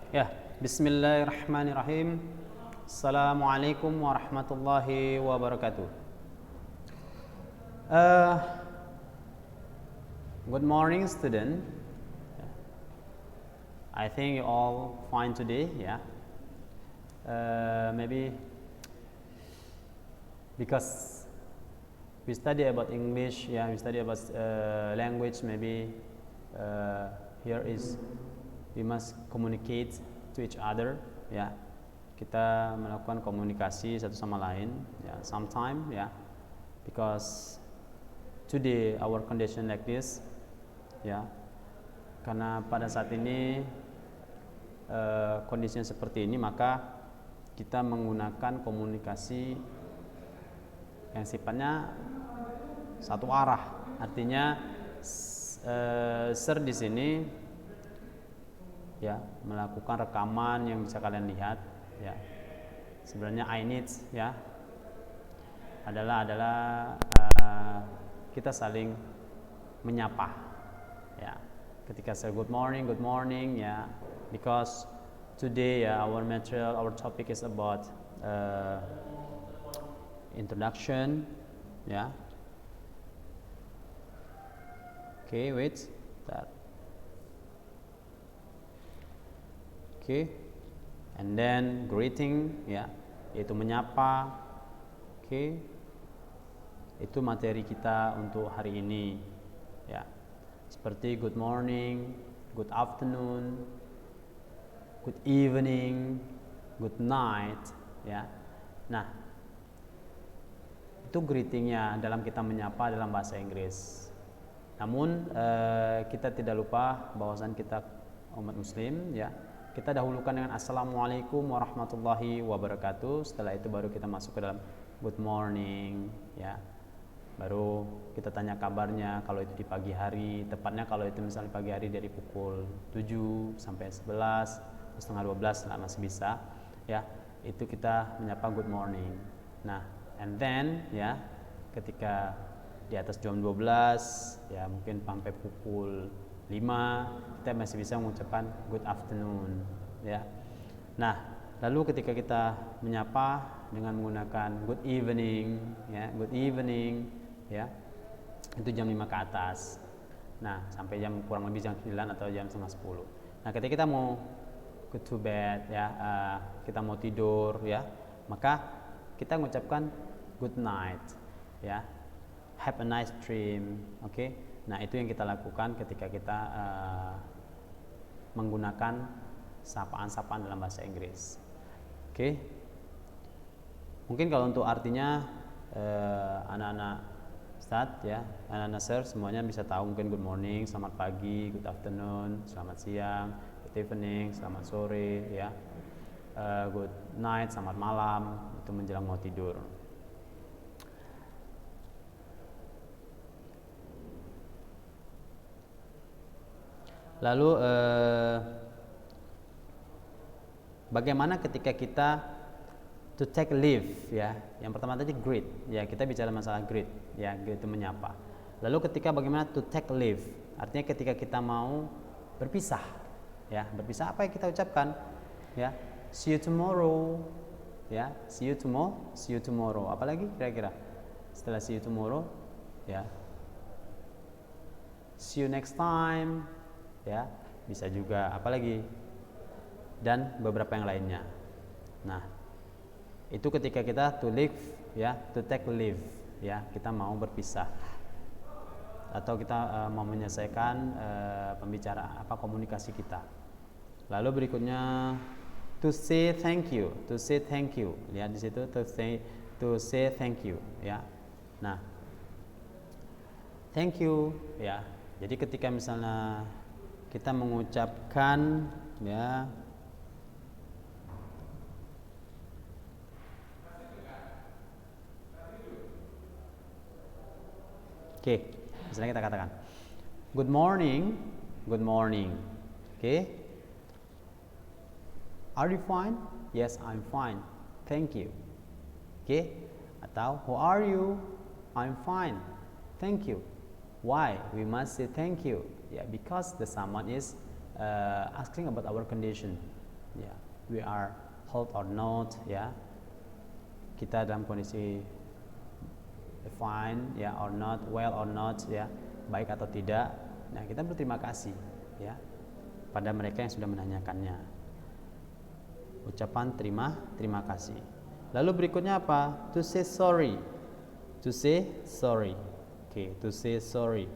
Ya, bismillahirrahmanirrahim. Assalamualaikum warahmatullahi wabarakatuh. Uh, Good morning, student. I think you all fine today, yeah. Maybe because we study about English, yeah, we study about language. Maybe here is we must communicate to each other, ya. Kita melakukan komunikasi satu sama lain, ya. Sometime, ya. Because today our condition like this, ya. Karena pada saat ini kondisinya seperti ini, maka kita menggunakan komunikasi yang sifatnya satu arah. Artinya sir di sini ya melakukan rekaman yang bisa kalian lihat, ya. Sebenarnya I need, ya, adalah kita saling menyapa, ya. Ketika saya good morning, ya, because today, ya, our material, our topic is about introduction, ya. Okay, wait, that. Okay, and then greeting, ya, yaitu menyapa. Okay, itu materi kita untuk hari ini, ya. Seperti good morning, good afternoon, good evening, good night, ya. Nah, itu greetingnya dalam kita menyapa dalam bahasa Inggris. Namun kita tidak lupa bahwasan kita umat muslim, ya. Kita dahulukan dengan assalamualaikum warahmatullahi wabarakatuh. Setelah itu baru kita masuk ke dalam good morning, ya. Baru kita tanya kabarnya kalau itu di pagi hari, tepatnya kalau itu misalnya pagi hari dari pukul 7 sampai 11, setengah 12 lah masih bisa, ya. Itu kita menyapa good morning. Nah, and then, ya, ketika di atas jam 12, ya, mungkin sampai pukul 5 kita masih bisa mengucapkan good afternoon, ya. Nah, lalu ketika kita menyapa dengan menggunakan good evening, ya, good evening, ya, itu jam 5 ke atas. Nah, sampai jam kurang lebih jam 9 atau jam setengah 10. Nah, ketika kita mau go to bed, ya, kita mau tidur, ya, maka kita mengucapkan good night, ya, have a nice dream, oke. Okay? Nah, itu yang kita lakukan ketika kita menggunakan sapaan-sapaan dalam bahasa Inggris, oke. Okay? Mungkin kalau untuk artinya anak-anak Ustadz, ya, anak-anak sir semuanya bisa tahu, mungkin good morning, selamat pagi, good afternoon, selamat siang, good evening, selamat sore, ya, good night, selamat malam, itu menjelang mau tidur. Lalu bagaimana ketika kita to take leave, ya. Yang pertama tadi greet, ya, kita bicara masalah greet, ya, greet itu menyapa. Lalu ketika bagaimana to take leave, artinya ketika kita mau berpisah, ya, berpisah apa yang kita ucapkan, ya, see you tomorrow, ya, see you tomorrow. Apalagi kira-kira setelah see you tomorrow, ya, see you next time, ya, bisa juga apalagi, dan beberapa yang lainnya. Nah, itu ketika kita to leave, ya, to take leave, ya, kita mau berpisah atau kita mau menyelesaikan pembicaraan komunikasi kita. Lalu berikutnya to say thank you, lihat di situ to say thank you, ya. Nah, thank you, ya. Jadi ketika misalnya kita mengucapkan, ya, oke, misalnya kita katakan good morning, oke. Are you fine? Yes, I'm fine, thank you. Oke, atau how are you? I'm fine, thank you. Why we must say thank you? Yeah, because the someone is asking about our condition. ya. We are hot or not, ya. Kita dalam kondisi fine, ya, or not, well or not, ya, baik atau tidak. Nah, kita berterima kasih, ya, pada mereka yang sudah menanyakannya. Ucapan terima kasih. Lalu berikutnya apa? To say sorry. To say sorry. Oke, to say sorry.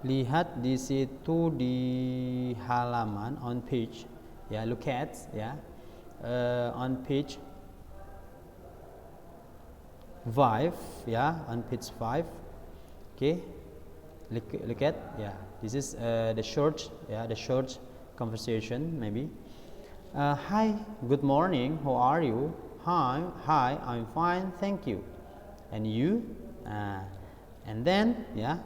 Lihat di situ di halaman on page, ya, look at, ya, on page 5, ya, on page 5. Okay, look at, yeah, this is the short conversation maybe. Hi, good morning, how are you? Hi, I'm fine, thank you. And you? And then, yeah,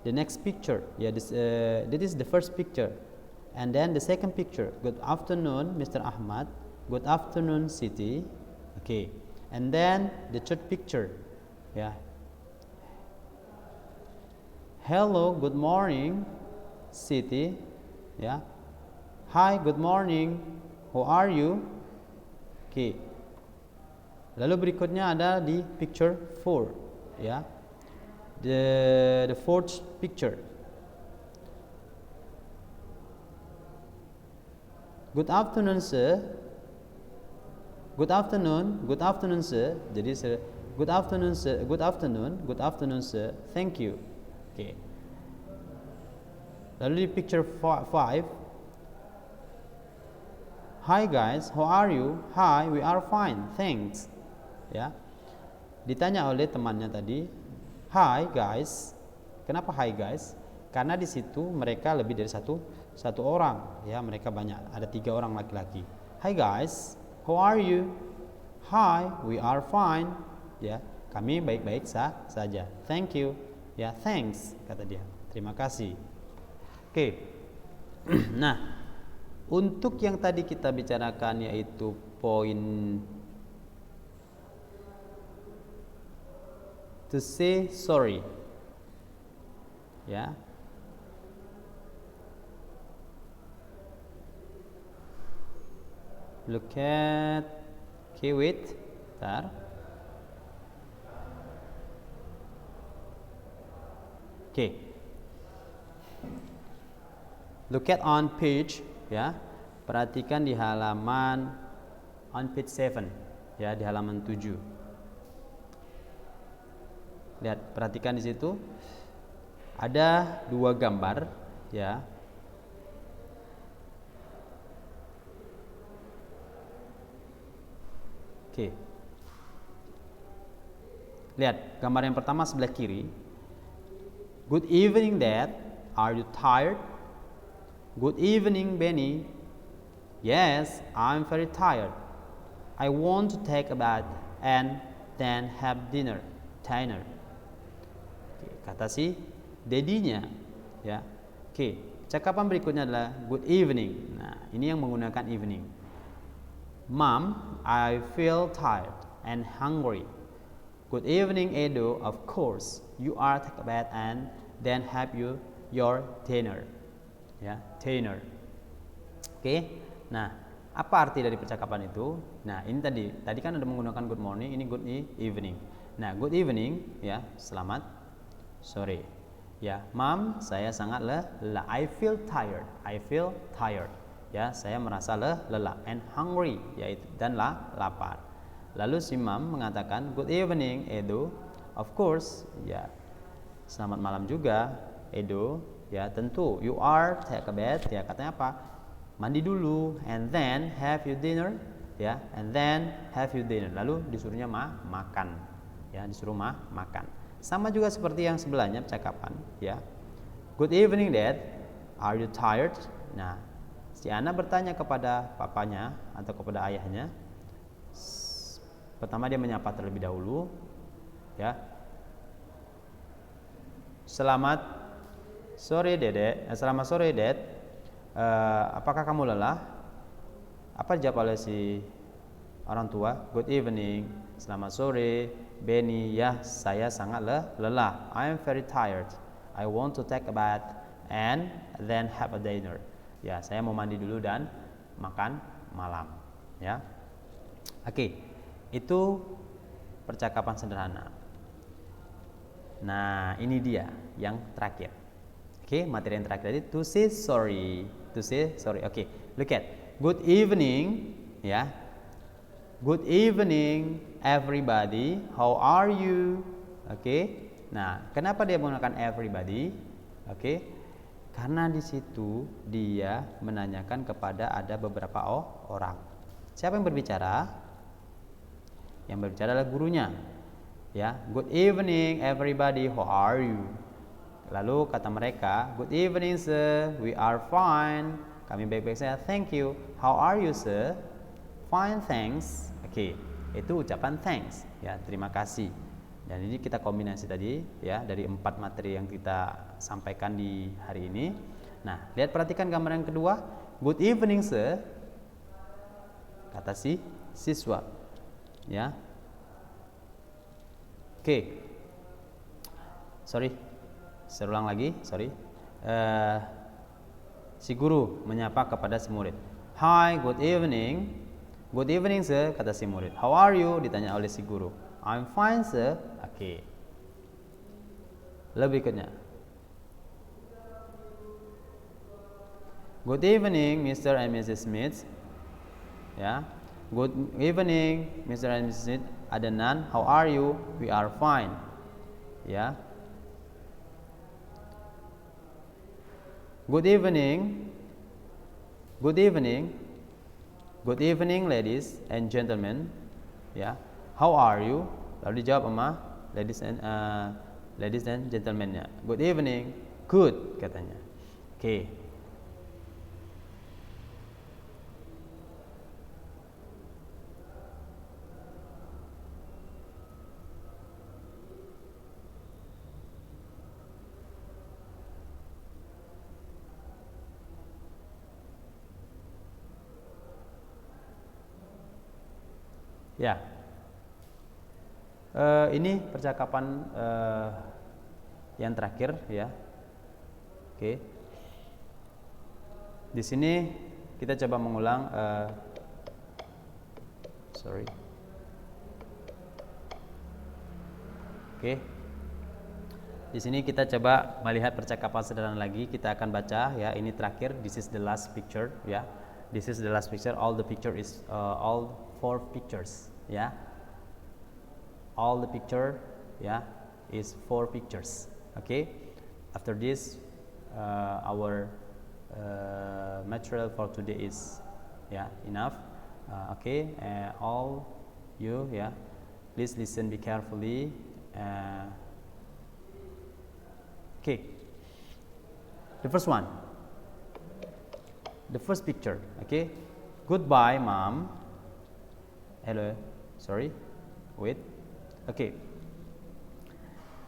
the next picture, yeah, this is the first picture. And then the second picture, good afternoon, Mr. Ahmad. Good afternoon, Siti. Okay. And then the third picture, yeah. Hello, good morning, Siti. Yeah. Hi, good morning. How are you? Okay. Lalu berikutnya ada di picture 4, ya. The fourth picture. Good afternoon, sir. Good afternoon, sir. Jadi good afternoon, sir. Good afternoon, sir. Thank you. Okay. Lalu di picture 5. Hi guys, how are you? Hi, we are fine, thanks. Ya. Ditanya oleh temannya tadi, hi guys. Kenapa hi guys? Karena di situ mereka lebih dari satu orang, ya, mereka banyak, ada 3 orang laki-laki. Hi guys, how are you? Hi, we are fine. Ya, kami baik-baik saja. Thank you. Ya, thanks, kata dia. Terima kasih. Oke. Nah, untuk yang tadi kita bicarakan yaitu poin to say sorry. Ya. Look at, okay, wait, bentar. Okay. Look at on page, ya. Perhatikan di halaman on page 7, ya, di halaman 7. Lihat, perhatikan di situ ada 2 gambar, ya. Oke. Lihat, gambar yang pertama sebelah kiri. Good evening, Dad. Are you tired? Good evening, Benny. Yes, I'm very tired. I want to take a bath and then have dinner. Oke, kata si dedinya, ya. Oke, cakapan berikutnya adalah good evening. Nah, ini yang menggunakan evening. Mom, I feel tired and hungry. Good evening, Edo. Of course, you are take a bath and then have your dinner. Ya, dinner. Oke. Nah, apa arti dari percakapan itu? Nah, ini tadi kan ada menggunakan good morning, ini good evening. Nah, good evening, ya, selamat sore. Ya, Mom, saya sangat lelah. I feel tired. Ya, saya merasa lelah and hungry, yaitu dan lapar. Lalu si Mom mengatakan good evening, Edo. Of course, ya. Selamat malam juga, Edo. Ya, tentu. You are take a bath, ya, katanya apa? Mandi dulu and then have your dinner, ya. And then have your dinner. Lalu disuruhnya makan. Ya, disuruh makan. Sama juga seperti yang sebelahnya percakapan, ya. Good evening, Dad. Are you tired? Nah, si Ana bertanya kepada papanya atau kepada ayahnya. Pertama dia menyapa terlebih dahulu, ya. Selamat sore, Dede. Selamat sore, Dad. Apakah kamu lelah? Apa dijawab oleh si orang tua? Good evening. Selamat sore, Benny. Ya, saya sangat lelah. I am very tired. I want to take a bath and then have a dinner. Ya, saya mau mandi dulu dan makan malam. Ya, oke, itu percakapan sederhana. Nah, ini dia yang terakhir. Oke, materi yang terakhir tadi to say sorry. Oke, look at good evening, ya. Good evening everybody. How are you? Oke. Nah, kenapa dia menggunakan everybody? Oke. Karena di situ dia menanyakan kepada ada beberapa orang. Siapa yang berbicara? Yang berbicara adalah gurunya. Ya, good evening everybody. How are you? Lalu kata mereka, good evening sir. We are fine. Kami baik-baik saja. Thank you. How are you sir? Fine, thanks. Oke, itu ucapan thanks, ya, terima kasih. Dan ini kita kombinasi tadi, ya, dari 4 materi yang kita sampaikan di hari ini. Nah, lihat, perhatikan gambar yang kedua. Good evening sir, kata si siswa, ya. Oke, sorry, saya ulang lagi, sorry. Si guru menyapa kepada si murid. Hi, good evening. Good evening sir, kata si murid. How are you? Ditanya oleh si guru. I'm fine sir. Oke. Lalu berikutnya. Good evening Mr. and Mrs. Smith. Ya. Good evening Mr. and Mrs. Smith. Adnan, how are you? We are fine. Ya. Good evening. Good evening. Good evening ladies and gentlemen. Ya. How are you? Lalu dijawab sama ladies and gentlemen-nya. Good evening. Good, katanya. Oke. Ya, ini percakapan yang terakhir, ya. Oke, di sini kita coba mengulang. Oke, di sini kita coba melihat percakapan sederhana lagi. Kita akan baca, ya. Ini terakhir. This is the last picture, ya. This is the last picture. All the picture is all 4 pictures, ya. All the picture, ya, is 4 pictures. Okay. After this, our material for today is, ya, enough. Okay. All you, ya, please listen, be carefully. Okay. The first one. The first picture. Okay. Goodbye, mom. Hello, sorry, wait. Okay,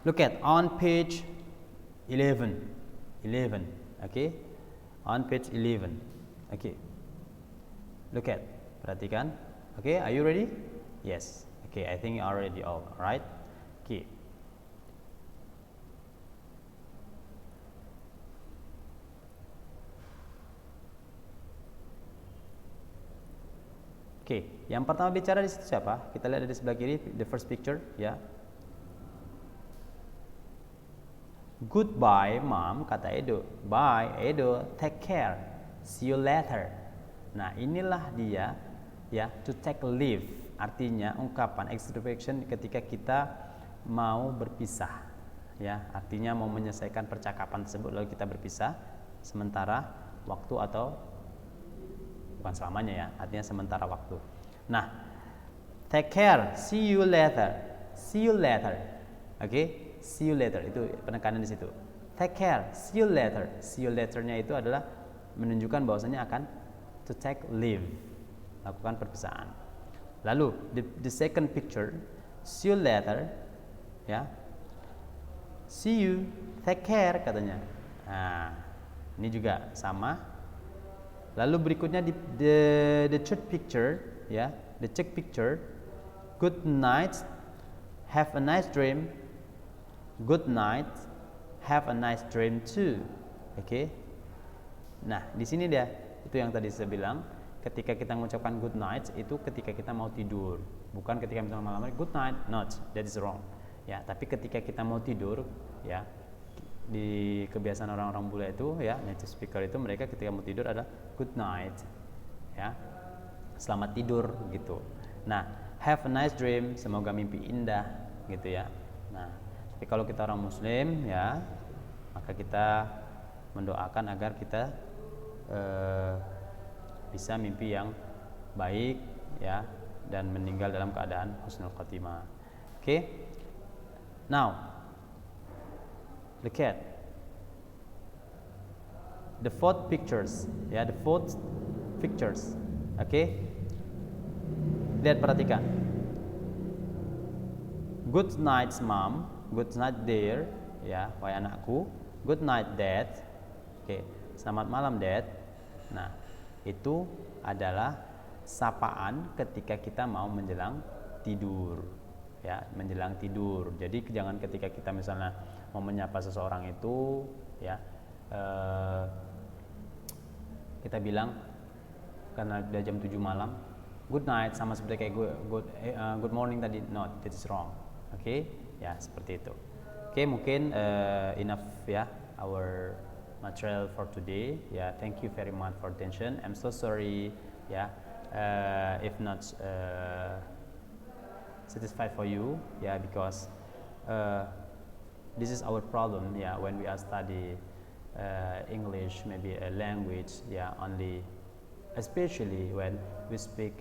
look at on page 11. Okay, on page 11. Okay, look at, perhatikan. Okay, are you ready? Yes. Okay, I think you are ready all right. Okay. Oke, yang pertama bicara di situ siapa? Kita lihat dari sebelah kiri, the first picture, ya. Goodbye, mom, kata Edo. Bye, Edo. Take care. See you later. Nah, inilah dia, ya, to take leave. Artinya ungkapan expression ketika kita mau berpisah, ya. Artinya mau menyelesaikan percakapan tersebut lalu kita berpisah sementara waktu atau bukan selamanya, ya, artinya sementara waktu. Nah, take care, see you later. Oke, see you later, itu penekanan di situ. Take care, see you later. See you later-nya itu adalah menunjukkan bahwasanya akan to take leave, lakukan perpisahan. Lalu the second picture, see you later, ya. See you, take care, katanya. Nah, ini juga sama. Lalu berikutnya the third picture, ya, the third picture. Good night, have a nice dream. Good night, have a nice dream too. Oke. Nah, di sini dia, itu yang tadi saya bilang, ketika kita mengucapkan good night itu ketika kita mau tidur, bukan ketika misalnya malam hari good night, not, that is wrong. Ya, tapi ketika kita mau tidur, ya, di kebiasaan orang-orang bule itu, ya, native speaker itu mereka ketika mau tidur ada good night, ya, selamat tidur gitu. Nah, have a nice dream, semoga mimpi indah, gitu ya. Nah, tapi kalau kita orang Muslim, ya, maka kita mendoakan agar kita bisa mimpi yang baik, ya, dan meninggal dalam keadaan husnul khatimah. Okay? Now, look at the fourth pictures, ya, the fourth pictures. Okay? Lihat, perhatikan. Good night mom, good night dear, ya, wahai anakku. Good night dad. Oke, selamat malam dad. Nah, itu adalah sapaan ketika kita mau menjelang tidur, ya, menjelang tidur. Jadi jangan ketika kita misalnya mau menyapa seseorang itu, ya, kita bilang karena udah jam 7 malam, good night, sama seperti kayak good morning tadi. No, that is wrong. Oke, ya, seperti itu. Oke, mungkin enough, ya, our material for today. Yeah, thank you very much for attention. I'm so sorry, yeah, if not satisfied for you, yeah, because this is our problem, yeah, when we are study English, maybe a language, yeah, only, especially when we speak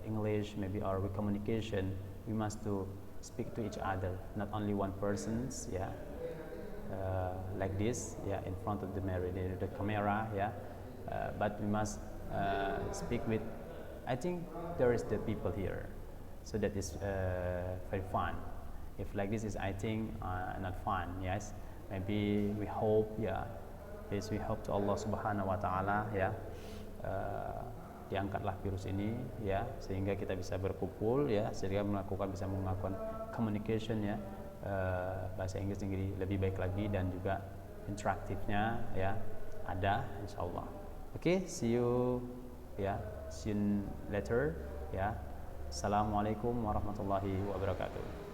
English, maybe our communication, we must to speak to each other, not only one person's, yeah. Like this, yeah, in front of the camera, yeah, but we must speak with, I think there is the people here, so that is very fun. If like this is, I think, not fun, yes, maybe we hope, yeah, yes, we hope to Allah Subhanahu Wa Taala, ya, diangkatlah virus ini, ya, sehingga kita bisa berkumpul, ya, sehingga bisa melakukan communication, ya, bahasa Inggris lebih baik lagi, dan juga interaktifnya, ya, ada, insyaallah. Oke, see you, ya, see you later, ya. Assalamualaikum warahmatullahi wabarakatuh.